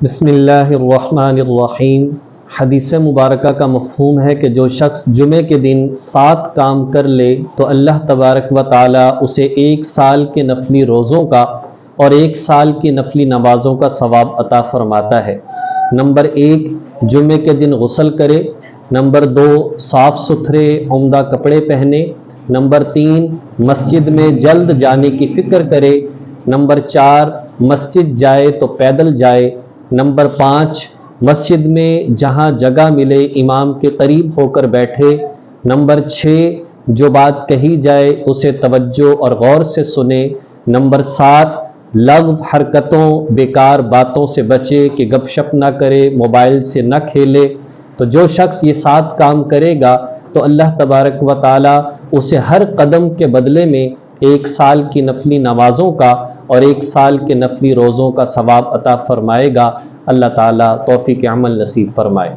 بسم اللہ الرحمن الرحیم۔ حدیث مبارکہ کا مفہوم ہے کہ جو شخص جمعے کے دن 7 کام کر لے تو اللہ تبارک و تعالی اسے 1 سال کے نفلی روزوں کا اور 1 سال کی نفلی نمازوں کا ثواب عطا فرماتا ہے۔ نمبر 1، جمعے کے دن غسل کرے۔ نمبر 2، صاف ستھرے عمدہ کپڑے پہنے۔ نمبر 3، مسجد میں جلد جانے کی فکر کرے۔ نمبر 4، مسجد جائے تو پیدل جائے۔ نمبر 5، مسجد میں جہاں جگہ ملے امام کے قریب ہو کر بیٹھے۔ نمبر 6، جو بات کہی جائے اسے توجہ اور غور سے سنے۔ نمبر 7، لغو حرکتوں بیکار باتوں سے بچے کہ گپ شپ نہ کرے، موبائل سے نہ کھیلے۔ تو جو شخص یہ 7 کام کرے گا تو اللہ تبارک و تعالی اسے ہر قدم کے بدلے میں 1 سال کی نفلی نمازوں کا اور 1 سال کے نفلی روزوں کا ثواب عطا فرمائے گا۔ اللہ تعالیٰ توفیق عمل نصیب فرمائے۔